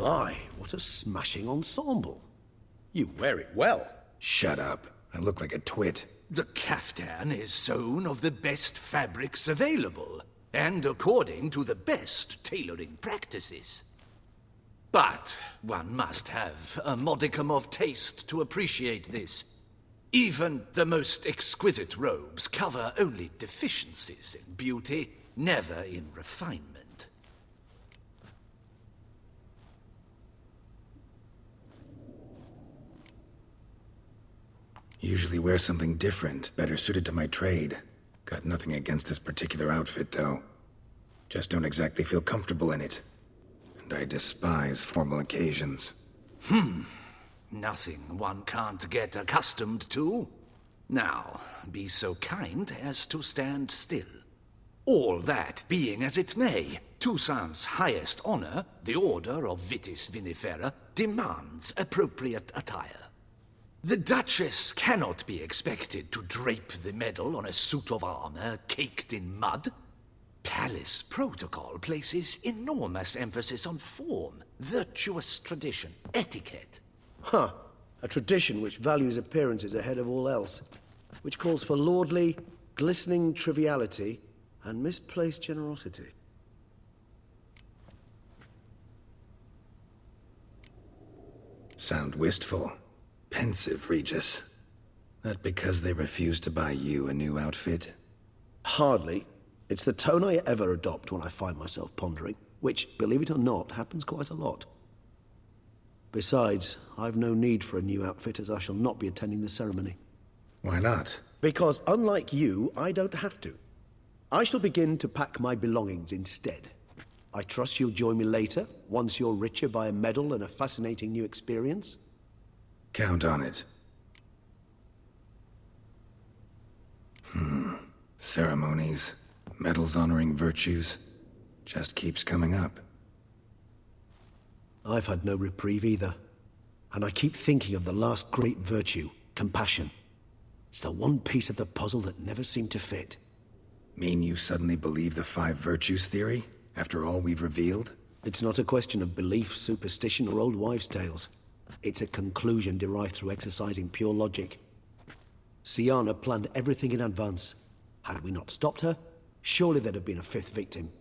My, what a smashing ensemble. You wear it well. Shut up. I look like a twit. The caftan is sewn of the best fabrics available, and according to the best tailoring practices. But one must have a modicum of taste to appreciate this. Even the most exquisite robes cover only deficiencies in beauty, never in refinement. Usually wear something different, better suited to my trade. Got nothing against this particular outfit, though. Just don't exactly feel comfortable in it. And I despise formal occasions. Nothing one can't get accustomed to. Now, be so kind as to stand still. All that being as it may, Toussaint's highest honor, the Order of Vitis Vinifera, demands appropriate attire. The Duchess cannot be expected to drape the medal on a suit of armor caked in mud. Palace protocol places enormous emphasis on form, virtuous tradition, etiquette. Huh. A tradition which values appearances ahead of all else. Which calls for lordly, glistening triviality and misplaced generosity. Sound wistful. Pensive, Regis. That because they refuse to buy you a new outfit? Hardly. It's the tone I ever adopt when I find myself pondering, which, believe it or not, happens quite a lot. Besides, I've no need for a new outfit as I shall not be attending the ceremony. Why not? Because unlike you, I don't have to. I shall begin to pack my belongings instead. I trust you'll join me later, once you're richer by a medal and a fascinating new experience? Count on it. Ceremonies, medals honoring virtues, just keeps coming up. I've had no reprieve either. And I keep thinking of the last great virtue, compassion. It's the one piece of the puzzle that never seemed to fit. Mean you suddenly believe the 5 virtues theory, after all we've revealed? It's not a question of belief, superstition, or old wives' tales. It's a conclusion derived through exercising pure logic. Siana planned everything in advance. Had we not stopped her, surely there'd have been a 5th victim.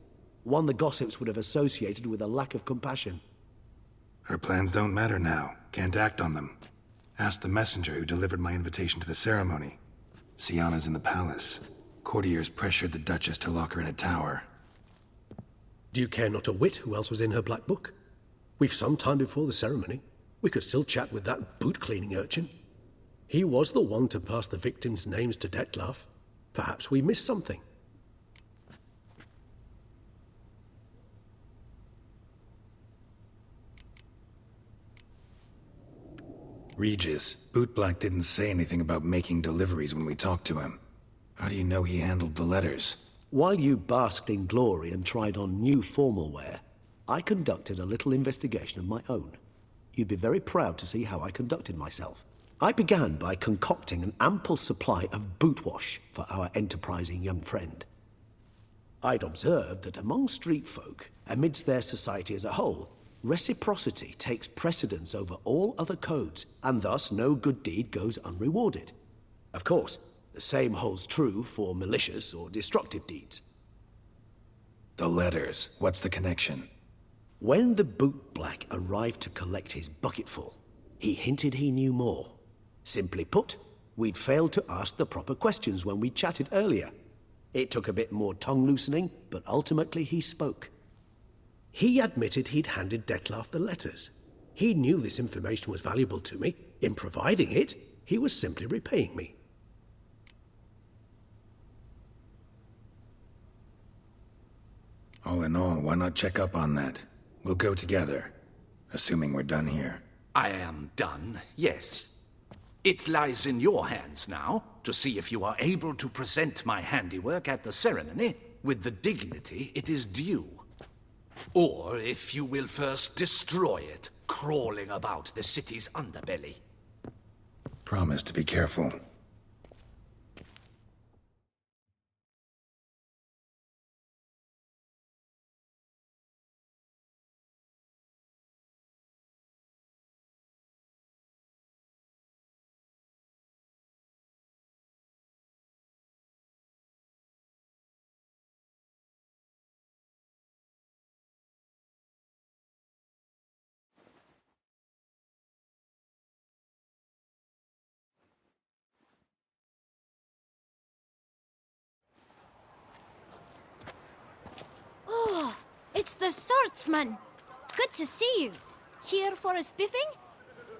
One the gossips would have associated with a lack of compassion. Her plans don't matter now. Can't act on them. Ask the messenger who delivered my invitation to the ceremony. Siana's in the palace. Courtiers pressured the Duchess to lock her in a tower. Do you care not a whit who else was in her black book? We've some time before the ceremony. We could still chat with that boot-cleaning urchin. He was the one to pass the victims' names to Detlef. Perhaps we missed something. Regis, Bootblack didn't say anything about making deliveries when we talked to him. How do you know he handled the letters? While you basked in glory and tried on new formal wear, I conducted a little investigation of my own. You'd be very proud to see how I conducted myself. I began by concocting an ample supply of boot wash for our enterprising young friend. I'd observed that among street folk, amidst their society as a whole, reciprocity takes precedence over all other codes, and thus no good deed goes unrewarded. Of course, the same holds true for malicious or destructive deeds. The letters, what's the connection? When the bootblack arrived to collect his bucketful, he hinted he knew more. Simply put, we'd failed to ask the proper questions when we chatted earlier. It took a bit more tongue-loosening, but ultimately he spoke. He admitted he'd handed Detlef the letters. He knew this information was valuable to me. In providing it, he was simply repaying me. All in all, why not check up on that? We'll go together, assuming we're done here. I am done, yes. It lies in your hands now to see if you are able to present my handiwork at the ceremony with the dignity it is due. Or if you will first destroy it, crawling about the city's underbelly. Promise to be careful. the swordsman. Good to see you. Here for a spiffing?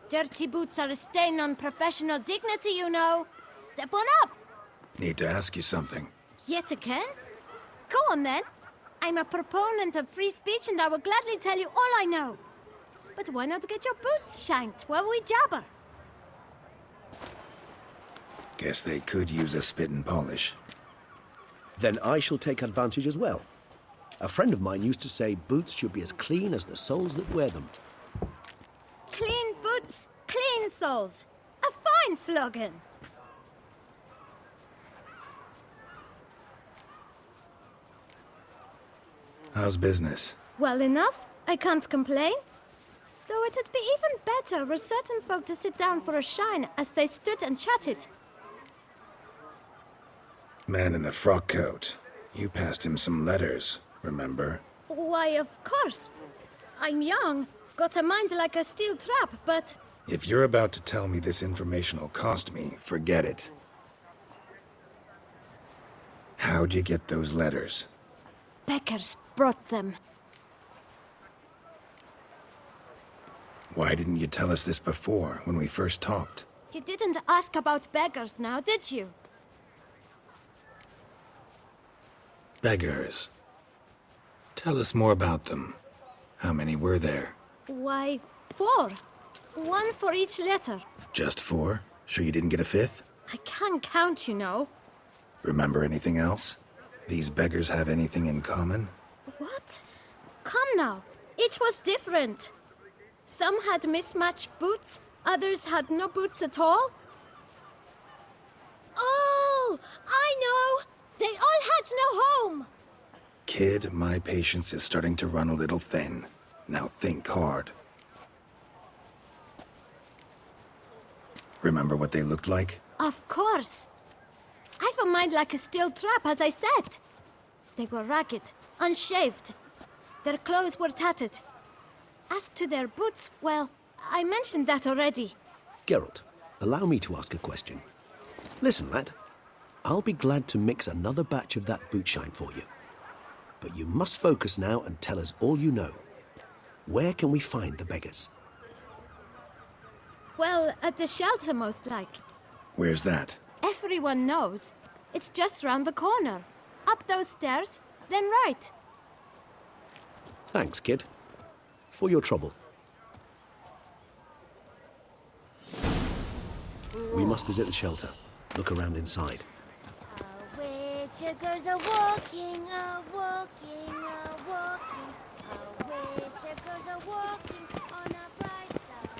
Dirty boots are a stain on professional dignity, you know. Step on up. Need to ask you something. Yet again? Go on then. I'm a proponent of free speech and I will gladly tell you all I know. But why not get your boots shanked while we jabber? Guess they could use a spit and polish. Then I shall take advantage as well. A friend of mine used to say boots should be as clean as the soles that wear them. Clean boots, clean soles. A fine slogan. How's business? Well enough. I can't complain. Though it'd be even better were certain folk to sit down for a shine as they stood and chatted. Man in the frock coat. You passed him some letters, remember? Why, of course. I'm young, got a mind like a steel trap, but... If you're about to tell me this information will cost me, forget it. How'd you get those letters? Beggars brought them. Why didn't you tell us this before, when we first talked? You didn't ask about beggars now, did you? Beggars. Tell us more about them. How many were there? Why, 4. 1 for each letter. Just 4? Sure you didn't get a 5th? I can't count, you know. Remember anything else? These beggars have anything in common? What? Come now. Each was different. Some had mismatched boots, others had no boots at all. Oh, I know! They all had no home! Kid, my patience is starting to run a little thin. Now think hard. Remember what they looked like? Of course. I've a mind like a steel trap, as I said. They were ragged, unshaved. Their clothes were tattered. As to their boots, well, I mentioned that already. Geralt, allow me to ask a question. Listen, lad. I'll be glad to mix another batch of that boot shine for you. But you must focus now and tell us all you know. Where can we find the beggars? Well, at the shelter, most like. Where's that? Everyone knows. It's just round the corner. Up those stairs, then right. Thanks, kid. For your trouble. We must visit the shelter. Look around inside. Witchers are walking, walking, walking. Witchers are walking on a bright side.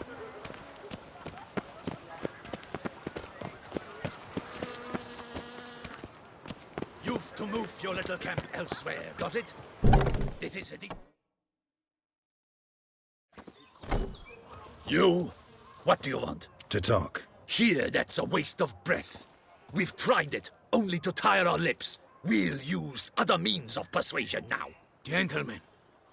You've to move your little camp elsewhere, got it? This is a You? What do you want? To talk. Here, that's a waste of breath. We've tried it, only to tire our lips. We'll use other means of persuasion now. Gentlemen,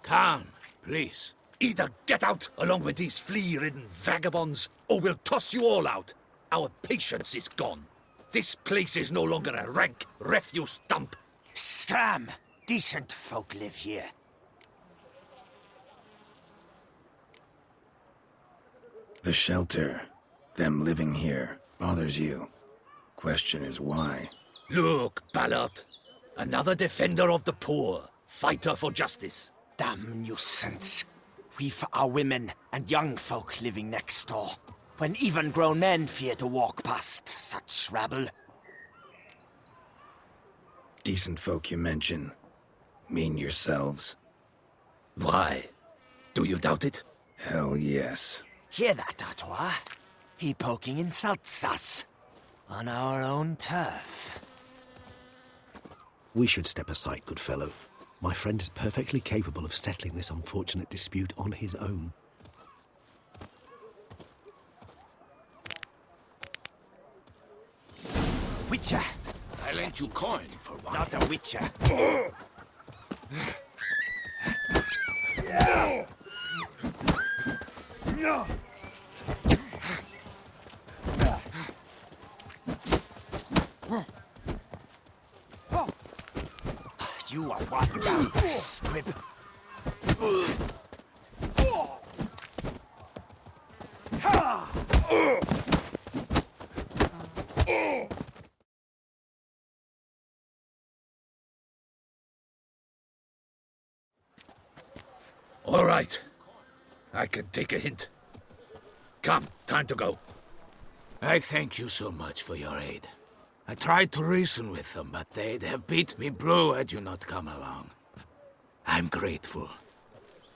calm, please. Either get out along with these flea-ridden vagabonds, or we'll toss you all out. Our patience is gone. This place is no longer a rank refuse dump. Scram! Decent folk live here. The shelter, them living here, bothers you. Question is why? Look, Ballard. Another defender of the poor. Fighter for justice. Damn nuisance. We've our women and young folk living next door, when even grown men fear to walk past such rabble. Decent folk you mention. Mean yourselves? Why? Do you doubt it? Hell yes. Hear that, Artois? He poking insults us. On our own turf. We should step aside, good fellow. My friend is perfectly capable of settling this unfortunate dispute on his own. Witcher! I lent you coin for one. Not a witcher. You are one down, squib. All right. I can take a hint. Come, time to go. I thank you so much for your aid. I tried to reason with them, but they'd have beat me blue had you not come along. I'm grateful.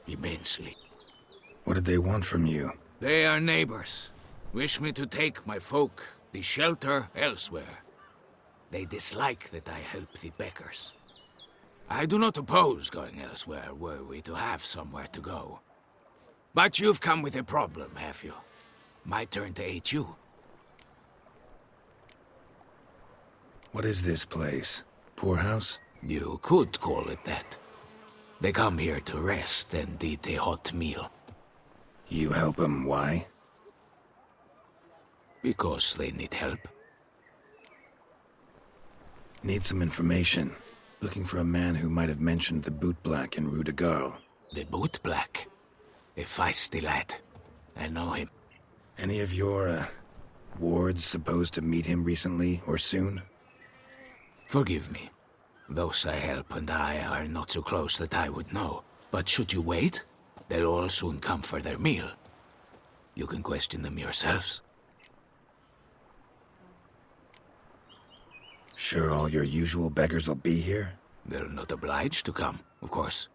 Immensely. What did they want from you? They are neighbors. Wish me to take my folk, the shelter, elsewhere. They dislike that I help the beggars. I do not oppose going elsewhere, were we to have somewhere to go. But you've come with a problem, have you? My turn to aid you. What is this place? Poorhouse? You could call it that. They come here to rest and eat a hot meal. You help them, why? Because they need help. Need some information. Looking for a man who might have mentioned the bootblack in Rue de Garl. The bootblack? A feisty lad. I know him. Any of your, wards supposed to meet him recently or soon? Forgive me. Those I help and I are not so close that I would know. But should you wait, they'll all soon come for their meal. You can question them yourselves. Sure all your usual beggars will be here? They're not obliged to come, of course.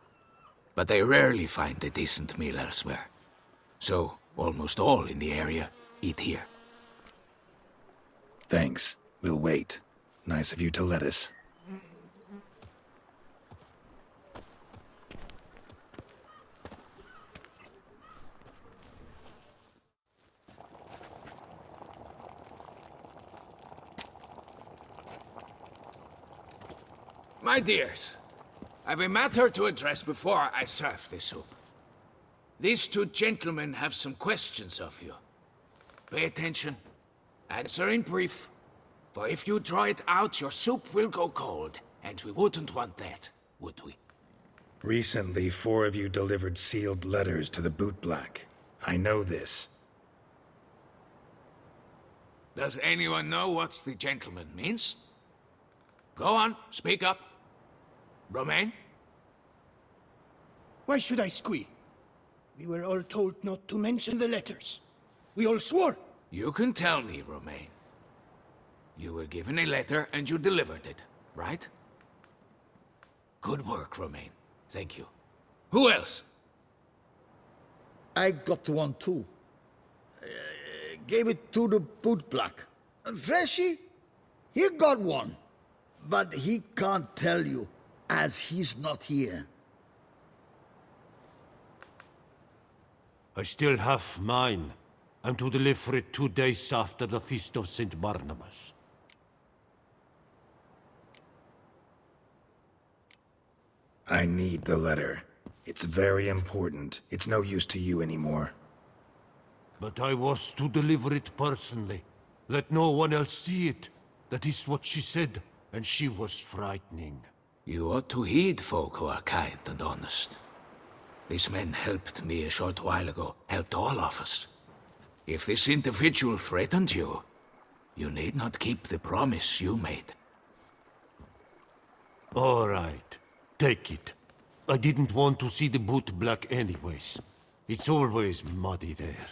But they rarely find a decent meal elsewhere. So, almost all in the area eat here. Thanks. We'll wait. Nice of you to let us. My dears, I've a matter to address before I serve the soup. These two gentlemen have some questions of you. Pay attention. Answer in brief. For if you draw it out, your soup will go cold. And we wouldn't want that, would we? Recently, 4 of you delivered sealed letters to the bootblack. I know this. Does anyone know what the gentleman means? Go on, speak up. Romain? Why should I squeal? We were all told not to mention the letters. We all swore. You can tell me, Romain. You were given a letter and you delivered it, right? Good work, Romain. Thank you. Who else? I got one too. Gave it to the bootblack. And Freshy, he got one. But he can't tell you, as he's not here. I still have mine. I'm to deliver it 2 days after the Feast of St. Barnabas. I need the letter. It's very important. It's no use to you anymore. But I was to deliver it personally. Let no one else see it. That is what she said, and she was frightening. You ought to heed folk who are kind and honest. These men helped me a short while ago, helped all of us. If this individual threatened you, you need not keep the promise you made. All right. Take it. I didn't want to see the bootblack anyways. It's always muddy there.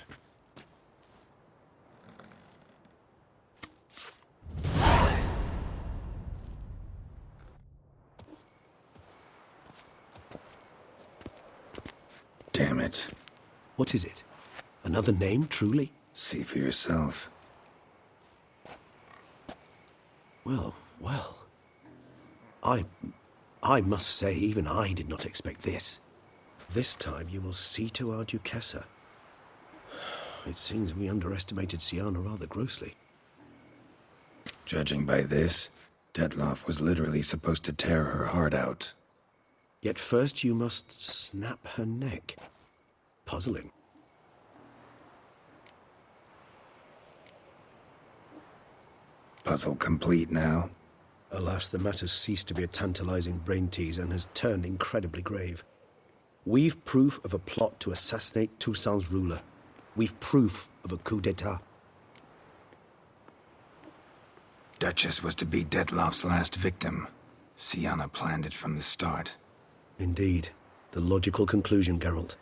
Damn it. What is it? Another name, truly? See for yourself. Well, well. I must say, even I did not expect this. This time you will see to our Duchessa. It seems we underestimated Siana rather grossly. Judging by this, Detloff was literally supposed to tear her heart out. Yet first you must snap her neck. Puzzling. Puzzle complete now. Alas, the matter's ceased to be a tantalizing brain tease and has turned incredibly grave. We've proof of a plot to assassinate Toussaint's ruler. We've proof of a coup d'etat. Duchess was to be Detloff's last victim. Sienna planned it from the start. Indeed. The logical conclusion, Geralt.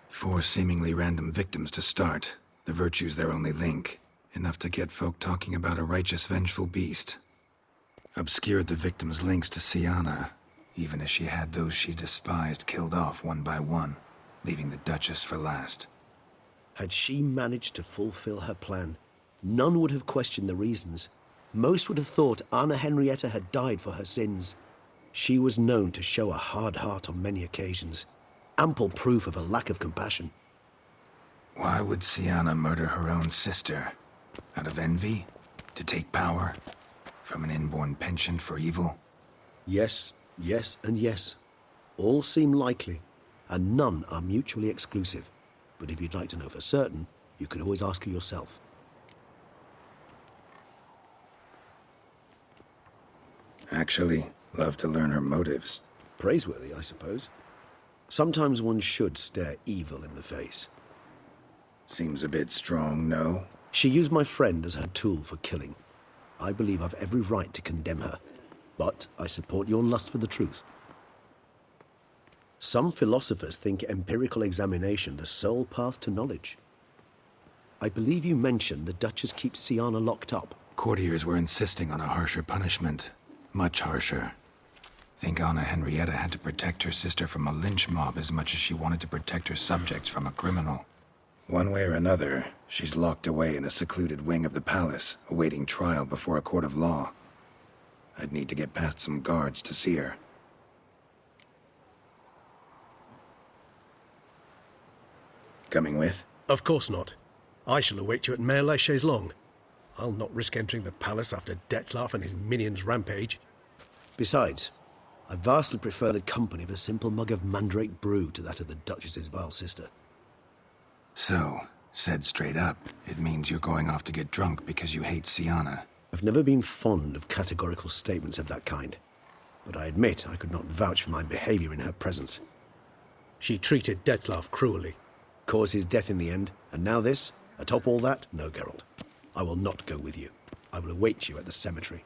4 seemingly random victims to start. The virtue's their only link. Enough to get folk talking about a righteous, vengeful beast. Obscured the victims' links to Sienna, even as she had those she despised killed off one by one, leaving the Duchess for last. Had she managed to fulfill her plan, none would have questioned the reasons. Most would have thought Anna Henrietta had died for her sins. She was known to show a hard heart on many occasions. Ample proof of a lack of compassion. Why would Sienna murder her own sister? Out of envy? To take power? From an inborn penchant for evil? Yes, yes, and yes. All seem likely, and none are mutually exclusive. But if you'd like to know for certain, you could always ask her yourself. Actually, love to learn her motives. Praiseworthy, I suppose. Sometimes one should stare evil in the face. Seems a bit strong, no? She used my friend as her tool for killing. I believe I've every right to condemn her, but I support your lust for the truth. Some philosophers think empirical examination the sole path to knowledge. I believe you mentioned the Duchess keeps Sienna locked up. Courtiers were insisting on a harsher punishment. Much harsher. Think Anna Henrietta had to protect her sister from a lynch mob as much as she wanted to protect her subjects from a criminal. One way or another, she's locked away in a secluded wing of the palace, awaiting trial before a court of law. I'd need to get past some guards to see her. Coming with? Of course not. I shall await you at Mare la Chaise-Longue. I'll not risk entering the palace after Detloff and his minions rampage. Besides, I vastly prefer the company of a simple mug of mandrake brew to that of the Duchess's vile sister. So, said straight up, it means you're going off to get drunk because you hate Sienna. I've never been fond of categorical statements of that kind, but I admit I could not vouch for my behavior in her presence. She treated Detloff cruelly. Caused his death in the end, and now this? Atop all that? No, Geralt. I will not go with you. I will await you at the cemetery.